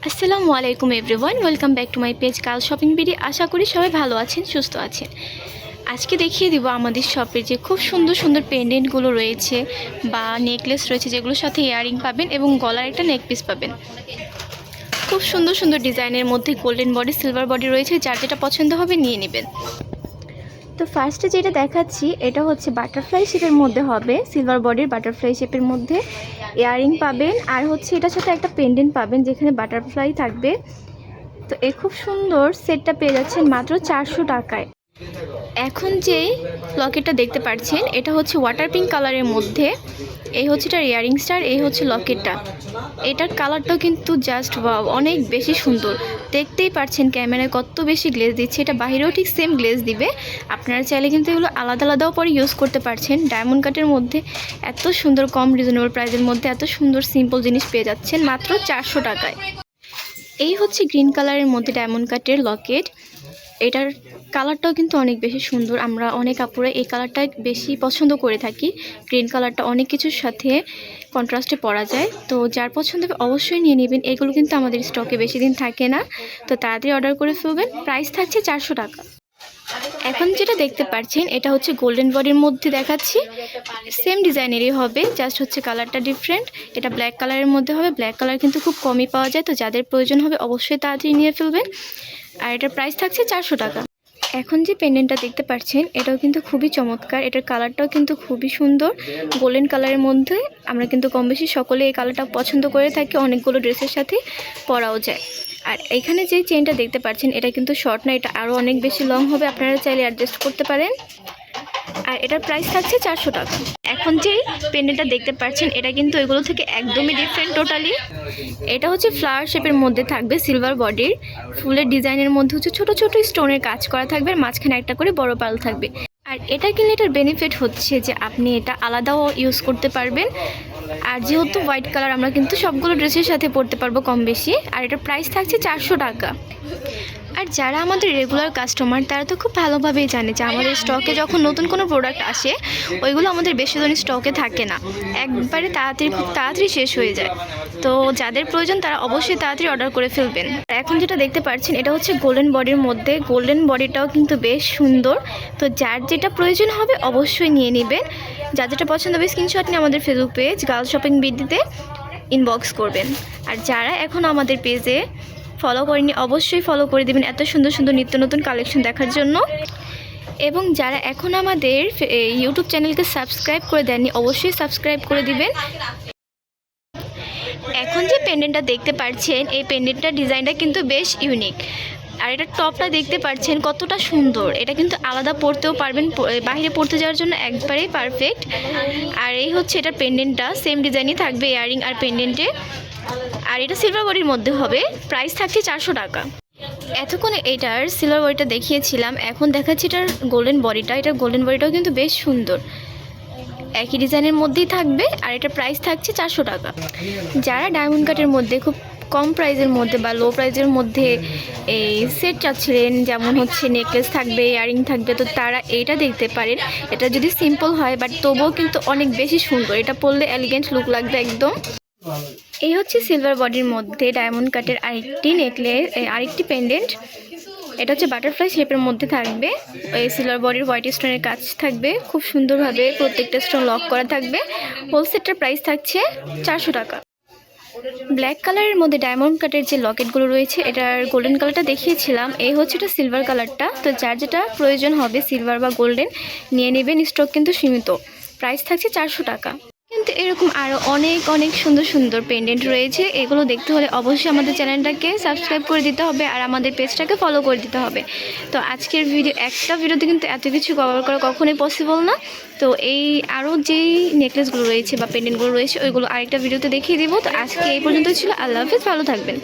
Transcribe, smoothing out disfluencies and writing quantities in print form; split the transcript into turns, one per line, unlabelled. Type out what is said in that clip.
আসসালামু আলাইকুম everyone, welcome back to my page girl shopping BD. আশা করি সবাই ভালো আছেন, সুস্থ আছেন। আজকে দেখিয়ে দিব আমাদের শপে যে খুব সুন্দর সুন্দর পেন্ডেন্টগুলো রয়েছে বা নেকলেস রয়েছে, যেগুলোর সাথে ইয়ারিং পাবেন এবং গলার একটা নেকপিস পাবেন। খুব সুন্দর সুন্দর ডিজাইনের মধ্যে গোল্ডেন বডি, সিলভার বডি রয়েছে, যার যেটা পছন্দ হবে নিয়ে নেবেন। তো ফার্স্টে যেটা দেখাচ্ছি এটা হচ্ছে বাটারফ্লাই শেপের মধ্যে হবে, সিলভার বডির বাটারফ্লাই শেপের মধ্যে ইয়ারিং পাবেন, আর হচ্ছে এটার সাথে একটা পেন্ডেন্ট পাবেন যেখানে বাটারফ্লাই থাকবে। তো এই খুব সুন্দর সেটটা পেয়ে যাচ্ছেন মাত্র 400 টাকায়। এখন যে লকেটটা দেখতে পাচ্ছেন এটা হচ্ছে ওয়াটার পিঙ্ক কালারের মধ্যে। এই হচ্ছে এটার ইয়ারিং স্টার, এই হচ্ছে লকেটটা। এটার কালারটাও কিন্তু জাস্ট ওয়াও, অনেক বেশি সুন্দর। দেখতেই পাচ্ছেন ক্যামেরায় কত বেশি গ্লেজ দিচ্ছে, এটা বাহিরেও ঠিক সেম গ্লেজ দিবে। আপনারা চাইলে কিন্তু এগুলো আলাদা আলাদাও পরে ইউজ করতে পারছেন। ডায়মন্ড কাটের মধ্যে এত সুন্দর কম রিজনেবল প্রাইসের মধ্যে এত সুন্দর সিম্পল জিনিস পেয়ে যাচ্ছেন মাত্র 400 টাকায়। এই হচ্ছে গ্রিন কালারের মধ্যে ডায়মন্ড কাটের লকেট। এটার কালারটাও কিন্তু অনেক বেশি সুন্দর। আমরা অনেক আপুরা এই কালারটা বেশি পছন্দ করে থাকি। গ্রিন কালারটা অনেক কিছুর সাথে কন্ট্রাস্টে পরা যায়, তো যার পছন্দ হবে অবশ্যই নিয়ে নেবেন। এগুলো কিন্তু আমাদের স্টকে বেশি দিন থাকে না, তো তাড়াতাড়ি অর্ডার করে ফেলবেন। প্রাইস থাকছে 400 টাকা। এখন যেটা দেখতে পাচ্ছেন এটা হচ্ছে গোল্ডেন বডির মধ্যে দেখাচ্ছি, সেম ডিজাইনেরই হবে, জাস্ট হচ্ছে কালারটা ডিফারেন্ট। এটা ব্ল্যাক কালারের মধ্যে হবে। ব্ল্যাক কালার কিন্তু খুব কমই পাওয়া যায়, তো যাদের প্রয়োজন হবে অবশ্যই তাড়াতাড়ি নিয়ে ফেলবেন। আর এটার প্রাইস থাকছে 400 টাকা। এখন যে পেন্ডেন্টটা দেখতে পাচ্ছেন এটাও কিন্তু খুবই চমৎকার। এটার কালারটাও কিন্তু খুবই সুন্দর, গোল্ডেন কালারের মধ্যে। আমরা কিন্তু কম বেশি সকলে এই কালারটা পছন্দ করে থাকি, অনেকগুলো ড্রেসের সাথে পরাও যায়। আর এখানে যে চেনটা দেখতে পাচ্ছেন এটা কিন্তু শর্ট না, এটা আরও অনেক বেশি লং হবে, আপনারা চাইলে অ্যাডজাস্ট করতে পারেন। আর এটার প্রাইস থাকছে 400 টাকা। এখন যেই পেন্ডেন্টটা দেখতে পাচ্ছেন এটা কিন্তু এগুলো থেকে একদমই ডিফারেন্ট টোটালি। এটা হচ্ছে ফ্লাওয়ার শেপের মধ্যে থাকবে, সিলভার বডির ফুলের ডিজাইনের মধ্যে হচ্ছে ছোট ছোট স্টোনের কাজ করা থাকবে, আর মাঝখানে একটা করে বড় পাল থাকবে। আর এটা কিনলে এটার বেনিফিট হচ্ছে যে আপনি এটা আলাদাও ইউজ করতে পারবেন। আর যেহেতু হোয়াইট কালার আমরা কিন্তু সবগুলো ড্রেসের সাথে পরতে পারবো কম বেশি। আর এটার প্রাইস থাকছে 400 টাকা। আর যারা আমাদের রেগুলার কাস্টমার তারা তো খুব ভালোভাবেই জানে যে আমাদের স্টকে যখন নতুন কোনো প্রোডাক্ট আসে ওইগুলো আমাদের বেশি দিন স্টকে থাকে না, একবারে খুব তাড়াতাড়ি শেষ হয়ে যায়। তো যাদের প্রয়োজন তারা অবশ্যই তাড়াতাড়ি অর্ডার করে ফেলবেন। এখন যেটা দেখতে পাচ্ছেন এটা হচ্ছে গোল্ডেন বডির মধ্যে। গোল্ডেন বডিটাও কিন্তু বেশ সুন্দর, তো যার যেটা প্রয়োজন হবে অবশ্যই নিয়ে নেবেন। যার যেটা পছন্দ হবে স্ক্রিনশট নিয়ে আমাদের ফেসবুক পেজ গার্ল শপিং বিডিতে ইনবক্স করবেন। আর যারা এখন আমাদের পেজে ফলো করেনি অবশ্যই ফলো করে দেবেন এত সুন্দর সুন্দর নিত্য নতুন কালেকশন দেখার জন্য। এবং যারা এখন আমাদের ইউটিউব চ্যানেলকে সাবস্ক্রাইব করে দেননি অবশ্যই সাবস্ক্রাইব করে দিবেন। এখন যে পেন্ডেন্টটা দেখতে পাচ্ছেন এই পেন্ডেন্টটার ডিজাইনটা কিন্তু বেশ ইউনিক। আর এটা টপটা দেখতে পাচ্ছেন কতটা সুন্দর, এটা কিন্তু আলাদা পরতেও পারবেন, বাইরে পরতে যাওয়ার জন্য একবারেই পারফেক্ট। আর এই হচ্ছে এটা পেন্ডেন্টটা সেম ডিজাইনই থাকবে ইয়ারিং আর পেন্ডেন্টে। আর এটা সিলভার বডির মধ্যে হবে, প্রাইস থাকছে 400 টাকা। এতক্ষণে এটার সিলভার বডিটা দেখিয়েছিলাম, এখন দেখাচ্ছি এটার গোল্ডেন বডিটা। এটার গোল্ডেন বডিটাও কিন্তু বেশ সুন্দর, একই ডিজাইনের মধ্যেই থাকবে। আর এটার প্রাইস থাকছে 400 টাকা। যারা ডায়মন্ড কাটের মধ্যে খুব কম প্রাইসের মধ্যে বা লো প্রাইসের মধ্যে এই সেট চাচ্ছিলেন, যেমন হচ্ছে নেকলেস থাকবে, ইয়ারিং থাকবে, তো তারা এইটা দেখতে পারেন। এটা যদি সিম্পল হয় বাট তবুও কিন্তু অনেক বেশি সুন্দর, এটা পরলে এলিগেন্ট লুক লাগবে একদম। এই হচ্ছে সিলভার বডির মধ্যে ডায়মন্ড কাটের আরেকটি নেকলেস, আরেকটি পেন্ডেন্ট। এটা হচ্ছে বাটারফ্লাই শেপের মধ্যে থাকবে, এই সিলভার বডির হোয়াইট স্টোনের কাজ থাকবে, খুব সুন্দরভাবে প্রত্যেকটা স্টোন লক করা থাকবে। হোল সেটটার প্রাইস থাকছে 400 টাকা। ব্ল্যাক কালারের মধ্যে ডায়মন্ড কাটের যে লকেটগুলো রয়েছে এটার গোল্ডেন কালারটা দেখিয়েছিলাম, এই হচ্ছে এটা সিলভার কালারটা। তো যার যেটা প্রয়োজন হবে সিলভার বা গোল্ডেন নিয়ে নেবেন, স্টক কিন্তু সীমিত। প্রাইস থাকছে 400 টাকা। কিন্তু এরকম আরও অনেক অনেক সুন্দর সুন্দর পেন্ডেন্ট রয়েছে, এগুলো দেখতে হলে অবশ্যই আমাদের চ্যানেলটাকে সাবস্ক্রাইব করে দিতে হবে আর আমাদের পেজটাকে ফলো করে দিতে হবে। তো আজকের একটা ভিডিওতে কিন্তু এত কিছু কভার করা কখনোই পসিবল না। তো এই আরও যেই নেকলেসগুলো রয়েছে বা পেন্ডেন্টগুলো রয়েছে ওইগুলো আরেকটা ভিডিওতে দেখিয়ে দিব। তো আজকে এই পর্যন্ত ছিল। আল্লাহ হাফিজ, ভালো থাকবেন।